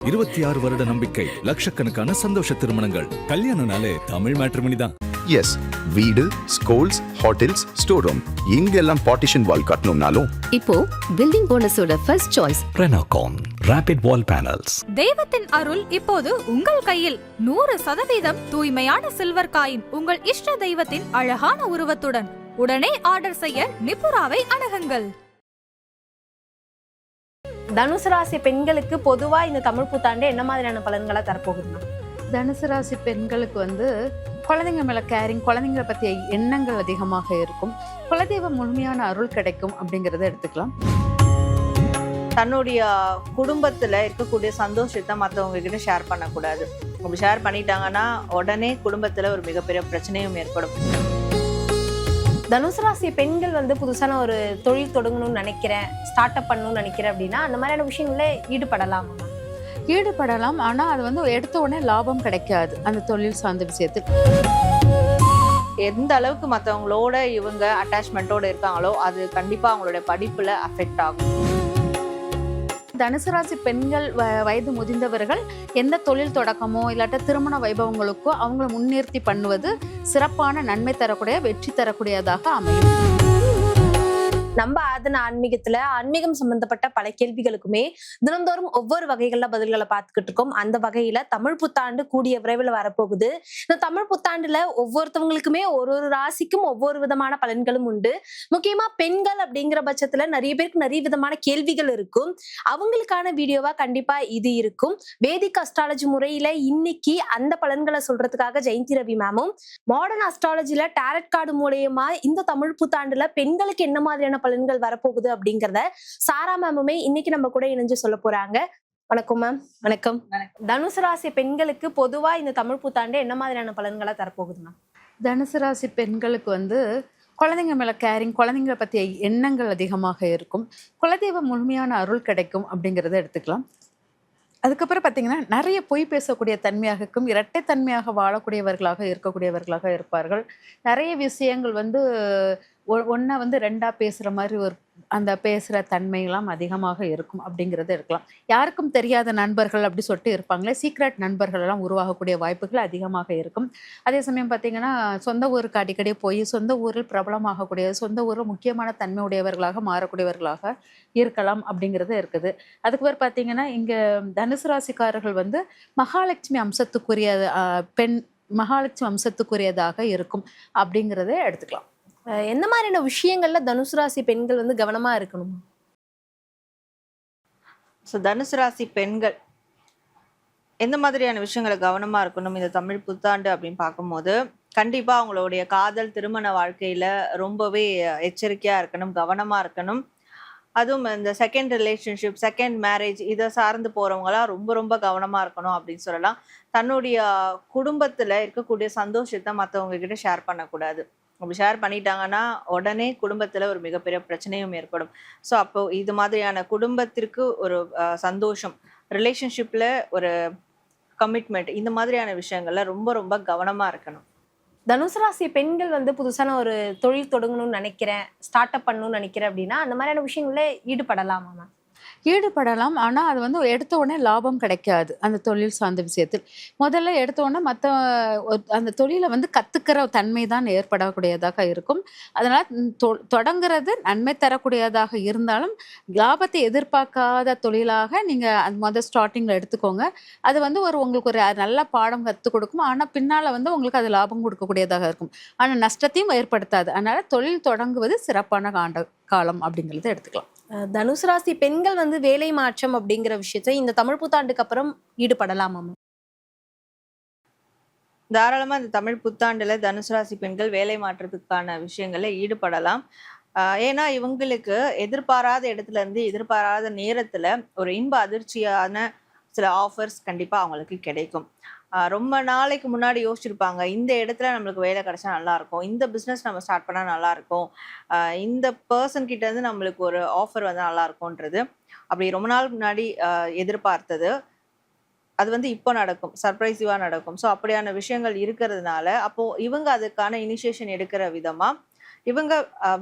26 வருட நம்பிக்கை, லட்சக்கணக்கான சந்தோஷ திருமணங்கள். கல்யாணம்னாலே தமிழ் மேட்ரிமோனி தான். எஸ், வீடு, ஸ்கூல்ஸ், ஹோட்டல்ஸ், ஸ்டோர் ரூம், இங்கெல்லாம் பார்ட்டிஷன் வால் கட்டணும்னாலும் இப்போ பில்டிங் போனஸோட first choice Renocon Rapid Wall Panels. தெய்வத்தின் அருள் இப்போது உங்கள் கையில். 100% தூய்மையான சில்வர் காயின் உங்கள் இஷ்ட தெய்வத்தின் அழகான உருவத்துடன் உடனே ஆர்டர் செய்ய நிபுராவை அணுகுங்கள். தனுசு ராசி பெண்களுக்கு பொதுவா இந்த தமிழ் புத்தாண்டு என்ன மாதிரியான பலன்களை தரப்போகுதுன்னா? தனுசு ராசி பெண்களுக்கு குழந்தைங்க மேல கேரிங், குழந்தைங்களை பற்றிய எண்ணங்கள் அதிகமாக இருக்கும். குலதெய்வ முழுமையான அருள் கிடைக்கும் அப்படிங்கிறத எடுத்துக்கலாம். தன்னுடைய குடும்பத்துல இருக்கக்கூடிய சந்தோஷத்தை மற்றவங்க கிட்ட ஷேர் பண்ணக்கூடாது. அப்படி ஷேர் பண்ணிட்டாங்கன்னா உடனே குடும்பத்துல ஒரு மிகப்பெரிய பிரச்சனையும் ஏற்படும். தனுசு ராசி பெண்கள் புதுசான ஒரு தொழில் தொடங்கணும்னு நினைக்கிறேன், ஸ்டார்ட் அப் பண்ணணும்னு நினைக்கிறேன் அப்படின்னா அந்த மாதிரியான விஷயங்கள ஈடுபடலாம். ஆனா அது எடுத்த உடனே லாபம் கிடைக்காது அந்த தொழில் சார்ந்த விஷயத்துக்கு. எந்த அளவுக்கு மற்றவங்களோட இவங்க அட்டாச்மெண்ட்டோட இருக்காங்களோ அது கண்டிப்பா அவங்களுடைய படிப்புல அஃபெக்ட் ஆகும். தனுசு ராசி பெண்கள் வயது முதிர்ந்தவர்கள் எந்த தொழில் தொடக்கமோ இல்லாட்ட திருமண வைபவங்களுக்கோ அவங்கள முன்னிறுத்தி பண்ணுவது சிறப்பான நன்மை தரக்கூடிய, வெற்றி தரக்கூடியதாக அமையும். நம்ம ஆதன ஆன்மீகத்துல ஆன்மீகம் சம்பந்தப்பட்ட பல கேள்விகளுக்குமே தினந்தோறும் ஒவ்வொரு வகைகள்ல பதில்களை பார்த்துக்கிட்டு இருக்கோம். அந்த வகையில தமிழ் புத்தாண்டு கூடிய விரைவில் வரப்போகுது. இந்த தமிழ் புத்தாண்டுல ஒவ்வொருத்தவங்களுக்குமே ஒரு ராசிக்கும் ஒவ்வொரு விதமான பலன்களும் உண்டு. முக்கியமா பெண்கள் அப்படிங்கிற பட்சத்துல நிறைய பேருக்கு நிறைய விதமான கேள்விகள் இருக்கும். அவங்களுக்கான வீடியோவா கண்டிப்பா இது இருக்கும். வேதிக் அஸ்ட்ராலஜி முறையில இன்னைக்கு அந்த பலன்களை சொல்றதுக்காக ஜெயந்தி ரவி மேமும், மாடர்ன் அஸ்ட்ராலஜில டேரட் கார்டு மூலியமா இந்த தமிழ் புத்தாண்டுல பெண்களுக்கு என்ன மாதிரியான பலன்கள் வரப்போகுது அப்படிங்கறத சாரா மேமுமே இன்னைக்கு நம்ம கூட இணைஞ்சு சொல்ல போறாங்க. வணக்கம் மேம். வணக்கம். தனுசு ராசி பெண்களுக்கு பொதுவா இந்த தமிழ் புத்தாண்டு என்ன மாதிரியான பலன்களை தரப்போகுது மேம்? தனுசு ராசி பெண்களுக்கு குழந்தைங்க மேல கேரிங், குழந்தைங்களை பற்றிய எண்ணங்கள் அதிகமாக இருக்கும். குலதெய்வ முழுமையான அருள் கிடைக்கும் அப்படிங்கிறத எடுத்துக்கலாம். அதுக்கப்புறம் பார்த்தீங்கன்னா நிறைய பொய் பேசக்கூடிய தன்மையாக இருக்கும். இரட்டை தன்மையாக வாழக்கூடியவர்களாக இருக்கக்கூடியவர்களாக இருப்பார்கள். நிறைய விஷயங்கள் ஒன்றை ரெண்டாக பேசுகிற மாதிரி ஒரு அந்த பேசுகிற தன்மையெல்லாம் அதிகமாக இருக்கும் அப்படிங்கிறத இருக்கலாம். யாருக்கும் தெரியாத நண்பர்கள் அப்படி சொல்லிட்டு இருப்பாங்களே, சீக்ரெட் நண்பர்கள் எல்லாம் உருவாகக்கூடிய வாய்ப்புகள் அதிகமாக இருக்கும். அதே சமயம் பார்த்தீங்கன்னா சொந்த ஊருக்கு அடிக்கடி போய் சொந்த ஊரில் பிரபலமாகக்கூடிய, சொந்த ஊரில் முக்கியமான தன்மை உடையவர்களாக மாறக்கூடியவர்களாக இருக்கலாம் அப்படிங்கிறது இருக்குது. அதுக்கு பிறகு பார்த்தீங்கன்னா இங்கே தனுசு ராசிக்காரர்கள் மகாலட்சுமி அம்சத்துக்குரிய மகாலட்சுமி அம்சத்துக்குரியதாக இருக்கும் அப்படிங்கிறத எடுத்துக்கலாம். எந்த மாதிரியான விஷயங்கள்ல தனுசு ராசி பெண்கள் கவனமா இருக்கணும்? தனுசு ராசி பெண்கள் எந்த மாதிரியான விஷயங்களை கவனமா இருக்கணும் இந்த தமிழ் புத்தாண்டு அப்படின்னு பார்க்கும்போது, கண்டிப்பா அவங்களுடைய காதல் திருமண வாழ்க்கையில ரொம்பவே எச்சரிக்கையா இருக்கணும், கவனமா இருக்கணும். அதுவும் இந்த செகண்ட் ரிலேஷன்ஷிப், செகண்ட் மேரேஜ் இதை சார்ந்து போறவங்களாம் ரொம்ப ரொம்ப கவனமா இருக்கணும் அப்படின்னு சொல்லலாம். தன்னுடைய குடும்பத்துல இருக்கக்கூடிய சந்தோஷத்தை மற்றவங்க கிட்ட ஷேர் பண்ணக்கூடாது. அப்படி ஷேர் பண்ணிட்டாங்கன்னா உடனே குடும்பத்துல ஒரு மிகப்பெரிய பிரச்சனையும் ஏற்படும். ஸோ அப்போ இது மாதிரியான குடும்பத்திற்கு ஒரு சந்தோஷம், ரிலேஷன்ஷிப்ல ஒரு கமிட்மெண்ட், இந்த மாதிரியான விஷயங்கள்ல ரொம்ப ரொம்ப கவனமா இருக்கணும். தனுசு ராசி பெண்கள் புதுசான ஒரு தொழில் தொடங்கணும்னு நினைக்கிறேன், ஸ்டார்ட் அப் பண்ணணும்னு நினைக்கிறேன் அப்படின்னா அந்த மாதிரியான விஷயங்கள ஈடுபடலாமா? ஈடுபடலாம். ஆனால் அது எடுத்த உடனே லாபம் கிடைக்காது அந்த தொழில் சார்ந்த விஷயத்தில். முதல்ல எடுத்த உடனே மற்ற அந்த தொழிலை கற்றுக்கிற தன்மை தான் ஏற்படக்கூடியதாக இருக்கும். அதனால் தொடங்குறது நன்மை தரக்கூடியதாக இருந்தாலும் லாபத்தை எதிர்பார்க்காத தொழிலாக நீங்கள் ஸ்டார்டிங்கில் எடுத்துக்கோங்க. அது உங்களுக்கு ஒரு நல்ல பாடம் கற்றுக் கொடுக்கும். ஆனால் பின்னால் உங்களுக்கு அது லாபம் கொடுக்கக்கூடியதாக இருக்கும். ஆனால் நஷ்டத்தையும் ஏற்படுத்தாது. அதனால் தொழில் தொடங்குவது சிறப்பான காலம் அப்படிங்கிறத எடுத்துக்கலாம். தனுசு ராசி பெண்கள் வேலை மாற்றம் அப்படிங்கிற விஷயத்தை இந்த தமிழ் புத்தாண்டுக்கு அப்புறம் ஈடுபடலாமா? தாராளமா இந்த தமிழ் புத்தாண்டுல தனுசு ராசி பெண்கள் வேலை மாற்றத்துக்கான விஷயங்கள்ல ஈடுபடலாம். ஏன்னா இவங்களுக்கு எதிர்பாராத இடத்துல இருந்து எதிர்பாராத நேரத்துல ஒரு இன்ப அதிர்ச்சியான சில ஆஃபர்ஸ் கண்டிப்பா அவங்களுக்கு கிடைக்கும். ரொம்ப நாளைக்கு முன்னாடி யோசிச்சிருப்பாங்க, இந்த இடத்துல நம்மளுக்கு வேலை கிடைச்சா நல்லா இருக்கும், இந்த பிஸ்னஸ் நம்ம ஸ்டார்ட் பண்ணா நல்லா இருக்கும், இந்த பர்சன் கிட்ட இருந்து நம்மளுக்கு ஒரு ஆஃபர் நல்லா இருக்கும்ன்றது அப்படி ரொம்ப நாள் முன்னாடி எதிர்பார்த்தது அது இப்போ நடக்கும், சர்ப்ரைசிவா நடக்கும். ஸோ அப்படியான விஷயங்கள் இருக்கிறதுனால அப்போ இவங்க அதுக்கான இனிஷியேஷன் எடுக்கிற விதமா இவங்க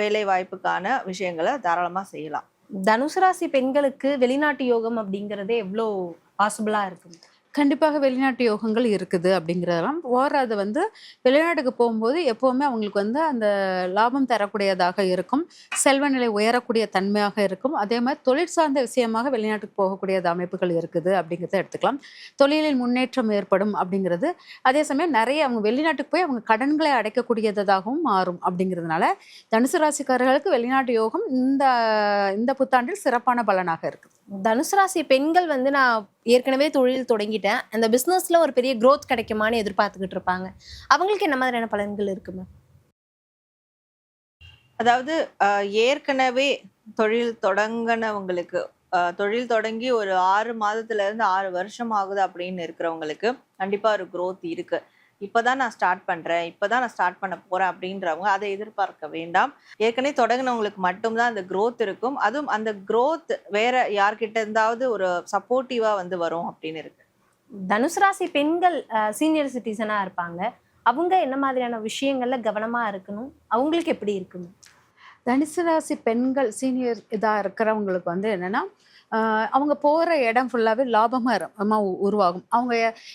வேலை வாய்ப்புக்கான விஷயங்களை தாராளமா செய்யலாம். தனுசு ராசி பெண்களுக்கு வெளிநாட்டு யோகம் அப்படிங்கறதே எவ்வளோ பாசிபிளா இருக்கு? கண்டிப்பாக வெளிநாட்டு யோகங்கள் இருக்குது அப்படிங்கிறதெல்லாம் அது வந்து வெளிநாட்டுக்கு போகும்போது எப்போவுமே அவங்களுக்கு வந்து அந்த லாபம் தரக்கூடியதாக இருக்கும், செல்வ நிலை உயரக்கூடிய தன்மையாக இருக்கும். அதே மாதிரி தொழில் சார்ந்த விஷயமாக வெளிநாட்டுக்கு போகக்கூடிய அமைப்புகள் இருக்குது அப்படிங்கிறத எடுத்துக்கலாம். தொழிலில் முன்னேற்றம் ஏற்படும் அப்படிங்கிறது. அதே சமயம் நிறைய அவங்க வெளிநாட்டுக்கு போய் அவங்க கடன்களை அடைக்கக்கூடியதாகவும் மாறும் அப்படிங்கிறதுனால தனுசு ராசிக்காரர்களுக்கு வெளிநாட்டு யோகம் இந்த புத்தாண்டில் சிறப்பான பலனாக இருக்குது. தனுசு ராசி பெண்கள் வந்து நான் ஏற்கனவே தொழில் தொடங்கிட்டேன், அந்த பிசினஸ்ல ஒரு பெரிய growth கிடைக்குமான்னு எதிர்பார்த்துக்கிட்டு இருப்பாங்க. அவங்களுக்கு என்ன மாதிரியான பலன்கள் இருக்குமா? அதாவது ஏற்கனவே தொழில் தொடங்கினவங்களுக்கு, தொழில் தொடங்கி ஒரு 6 மாதத்துல இருந்து 6 வருஷம் ஆகுது அப்படின்னு இருக்கிறவங்களுக்கு கண்டிப்பா ஒரு growth இருக்கு. இப்பதான் நான் ஸ்டார்ட் பண்ண போறேன் அப்படின்றவங்க அதை எதிர்பார்க்க வேண்டாம். ஏற்கனவே தொடங்கினவங்களுக்கு மட்டும்தான் அந்த growth இருக்கும். அதுவும் அந்த growth வேற யார்கிட்ட இருந்தாவது ஒரு சப்போர்ட்டிவா வந்து வரும் அப்படின்னு இருக்கு. தனுசு ராசி பெண்கள் சீனியர் சிட்டிசனா இருப்பாங்க, அவங்க என்ன மாதிரியான விஷயங்கள்ல கவனமா இருக்கணும்? அவங்களுக்கு எப்படி இருக்குன்னு? தனுசு ராசி பெண்கள் சீனியர் இதாக இருக்கிறவங்களுக்கு வந்து என்னென்னா, அவங்க போகிற இடம் ஃபுல்லாகவே லாபமாக உருவாகும். அவங்க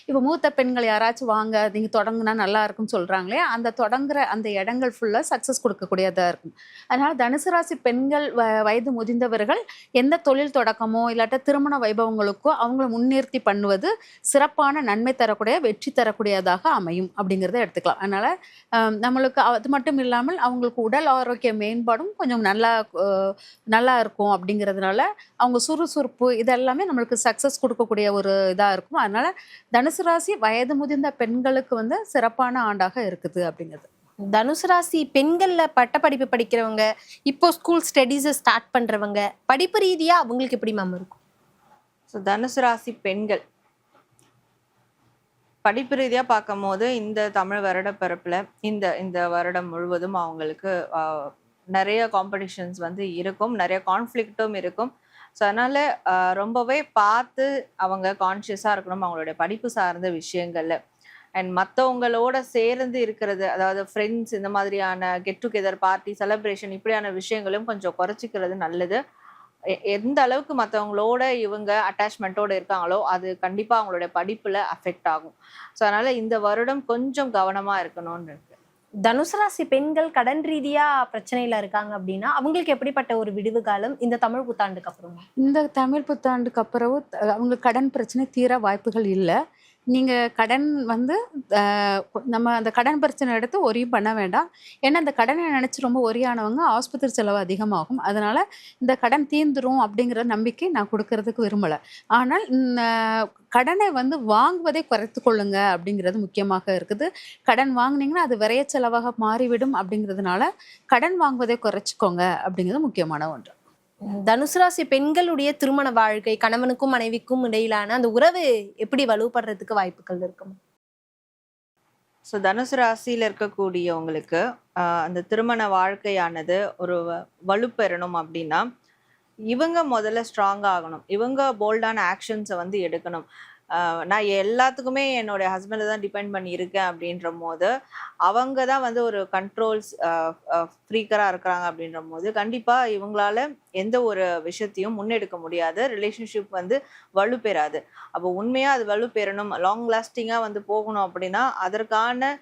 இப்போ மூத்த பெண்கள் யாராச்சும் வாங்க நீங்கள் தொடங்குனா நல்லா இருக்கும்னு சொல்கிறாங்களே, அந்த தொடங்குற அந்த இடங்கள் ஃபுல்லாக சக்ஸஸ் கொடுக்கக்கூடியதாக இருக்கும். அதனால் தனுசு ராசி பெண்கள் வயது முதிர்ந்தவர்கள் எந்த தொழில் தொடக்கமோ இல்லாட்ட திருமண வைபவங்களுக்கோ அவங்கள முன்னிறுத்தி பண்ணுவது சிறப்பான நன்மை தரக்கூடிய வெற்றி தரக்கூடியதாக அமையும் அப்படிங்கிறத எடுத்துக்கலாம். அதனால் நம்மளுக்கு அது மட்டும் இல்லாமல் அவங்களுக்கு உடல் ஆரோக்கிய மேம்பாடும் கொஞ்சம் நல்லா இருக்கும் அப்படிங்கிறதுனால அவங்க சுறுசுறுப்பு இதெல்லாமே நம்மளுக்கு சக்ஸஸ் கொடுக்கக்கூடிய ஒரு இதாக இருக்கும். அதனால தனுசு ராசி வயது முதிர்ந்த பெண்களுக்கு வந்து சிறப்பான ஆண்டாக இருக்குது அப்படிங்கிறது. தனுசு ராசி பெண்கள்ல பட்டப்படிப்பு படிக்கிறவங்க, இப்போ ஸ்கூல் ஸ்டடீஸை ஸ்டார்ட் பண்றவங்க, படிப்பு ரீதியா அவங்களுக்கு எப்படி மேம் இருக்கும்? ஸோ தனுசு ராசி பெண்கள் படிப்பு ரீதியா பார்க்கும் போது இந்த தமிழ் வருட பிறப்புல இந்த வருடம் முழுவதும் அவங்களுக்கு நிறைய காம்படிஷன்ஸ் வந்து இருக்கும், நிறைய கான்ஃப்ளிக்ட்டும் இருக்கும். ஸோ அதனால ரொம்பவே பார்த்து அவங்க கான்ஷியஸாக இருக்கணும் அவங்களுடைய படிப்பு சார்ந்த விஷயங்கள்ல. அண்ட் மற்றவங்களோட சேர்ந்து இருக்கிறது, அதாவது ஃப்ரெண்ட்ஸ் இந்த மாதிரியான கெட் டுகெதர் பார்ட்டி செலிப்ரேஷன் இப்படியான விஷயங்களும் கொஞ்சம் குறைச்சிக்கிறது நல்லது. எந்த அளவுக்கு மற்றவங்களோட இவங்க அட்டாச்மெண்ட்டோட இருக்காங்களோ அது கண்டிப்பாக அவங்களுடைய படிப்புல அஃபெக்ட் ஆகும். ஸோ அதனால இந்த வருடம் கொஞ்சம் கவனமா இருக்கணும்னு இருக்கு. தனுசு ராசி பெண்கள் கடன் ரீதியா பிரச்சனையில இருக்காங்க அப்படின்னா அவங்களுக்கு எப்படிப்பட்ட ஒரு விடுவு காலம் இந்த தமிழ் புத்தாண்டுக்கு அப்புறம்? இந்த தமிழ் புத்தாண்டுக்கு அப்புறம் அவங்களுக்கு கடன் பிரச்சனை தீர வாய்ப்புகள் இல்லை. நீங்கள் கடன் வந்து நம்ம அந்த கடன் பிரச்சனை எடுத்து ஒரியும் பண்ண வேண்டாம். ஏன்னா அந்த கடனை நினச்சி ரொம்ப ஒரியானவங்க ஆஸ்பத்திரி செலவு அதிகமாகும். அதனால் இந்த கடன் தீர்ந்துரும் அப்படிங்கிற நம்பிக்கை நான் கொடுக்கறதுக்கு விரும்பலை. ஆனால் கடனை வந்து வாங்குவதை குறைத்து கொள்ளுங்க அப்படிங்கிறது முக்கியமாக இருக்குது. கடன் வாங்கினீங்கன்னா அது விரைய செலவாக மாறிவிடும் அப்படிங்கிறதுனால கடன் வாங்குவதை குறைச்சிக்கோங்க அப்படிங்கிறது முக்கியமான ஒன்று. தனுசு ராசி பெண்களுடைய திருமண வாழ்க்கை, கணவனுக்கும் மனைவிக்கும் இடையிலான அந்த உறவு எப்படி வலுப்படுறதுக்கு வாய்ப்புகள் இருக்கும்? ஸோ தனுசு ராசியில இருக்கக்கூடியவங்களுக்கு அந்த திருமண வாழ்க்கையானது ஒரு வலுப்பெறணும் அப்படின்னா இவங்க முதல்ல ஸ்ட்ராங் ஆகணும். இவங்க போல்டான ஆக்ஷன்ஸை வந்து எடுக்கணும். நான் எல்லாத்துக்குமே என்னுடைய ஹஸ்பண்டை தான் டிபெண்ட் பண்ணி இருக்கேன் அப்படின்ற போது அவங்க தான் வந்து ஒரு கண்ட்ரோல்ஸ் ஃப்ரீக்கராக இருக்கிறாங்க அப்படின்ற போது கண்டிப்பாக இவங்களால எந்த ஒரு விஷயத்தையும் முன்னெடுக்க முடியாது. ரிலேஷன்ஷிப் வந்து வலுப்பெறாது. அப்போ உண்மையாக அது வலுப்பெறணும், லாங் லாஸ்டிங்காக வந்து போகணும் அப்படின்னா அதற்கான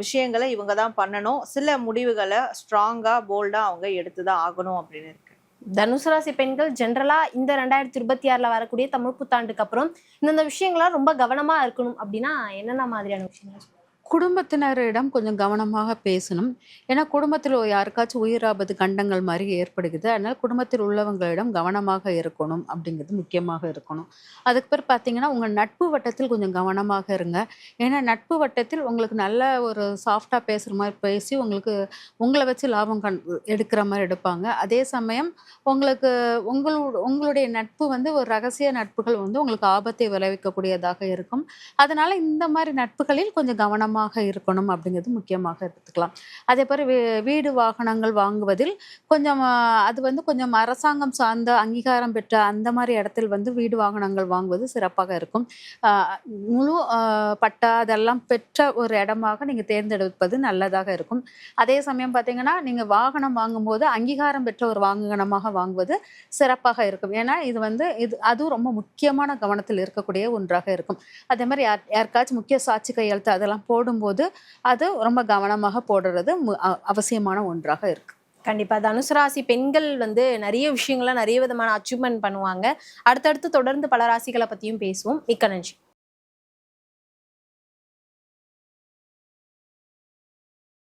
விஷயங்களை இவங்க தான் பண்ணணும். சில முடிவுகளை ஸ்ட்ராங்காக போல்டாக அவங்க எடுத்து தான் ஆகணும் அப்படின்னு இருக்கு. தனுசு ராசி பெண்கள் ஜென்ரலா இந்த 2026ல வரக்கூடிய தமிழ் புத்தாண்டுக்கு அப்புறம் இந்த விஷயங்களா ரொம்ப கவனமா இருக்கணும் அப்படின்னா என்னென்ன மாதிரியான விஷயங்கள்? குடும்பத்தினரிடம் கொஞ்சம் கவனமாக பேசணும். ஏன்னா குடும்பத்தில் யாருக்காச்சும் உயிராபத்து கண்டங்கள் மாதிரி ஏற்படுகிறது. அதனால் குடும்பத்தில் உள்ளவங்களிடம் கவனமாக இருக்கணும் அப்படிங்கிறது முக்கியமாக இருக்கணும். அதுக்கு பிறகு பார்த்தீங்கன்னா உங்கள் நட்பு வட்டத்தில் கொஞ்சம் கவனமாக இருங்க. ஏன்னா நட்பு வட்டத்தில் உங்களுக்கு நல்ல ஒரு சாஃப்டாக பேசுகிற மாதிரி பேசி உங்களை வச்சு லாபம் எடுக்கிற மாதிரி எடுப்பாங்க. அதே சமயம் உங்களுடைய நட்பு வந்து ஒரு ரகசிய நட்புகள் வந்து உங்களுக்கு ஆபத்தை விளைவிக்கக்கூடியதாக இருக்கும். அதனால் இந்த மாதிரி நட்புகளில் கொஞ்சம் கவனமாக கவனமாக இருக்கணும் அப்படிங்கிறது முக்கியமாக எடுத்துக்கலாம். அதே போல் வீடு வாகனங்கள் வாங்குவதில் கொஞ்சம் அது வந்து கொஞ்சம் அரசாங்கம் சார்ந்த அங்கீகாரம் பெற்ற அந்த மாதிரி இடத்தில் வந்து வீடு வாகனங்கள் வாங்குவது சிறப்பாக இருக்கும். முழு பட்டா அதெல்லாம் பெற்ற ஒரு இடமாக நீங்கள் தேர்ந்தெடுப்பது நல்லதாக இருக்கும். அதே சமயம் பார்த்தீங்கன்னா நீங்கள் வாகனம் வாங்கும்போது அங்கீகாரம் பெற்ற ஒரு வாகனமாக வாங்குவது சிறப்பாக இருக்கும். ஏன்னா அதுவும் ரொம்ப முக்கியமான கவனத்தில் இருக்கக்கூடிய ஒன்றாக இருக்கும். அதே மாதிரி யாருக்காச்சும் முக்கிய சாட்சி கையெழுத்து அதெல்லாம் போடும்போது அது ரொம்ப கவனமாக போடுறது அவசியமான ஒன்றாக இருக்கு. கண்டிப்பா தனுசு ராசி பெண்கள் வந்து நிறைய விஷயங்களை நிறைய விதமான அச்சீவ்மெண்ட் பண்ணுவாங்க. அடுத்தடுத்து தொடர்ந்து பல ராசிகளை பத்தியும் பேசுவோம். மிக்க நன்றி.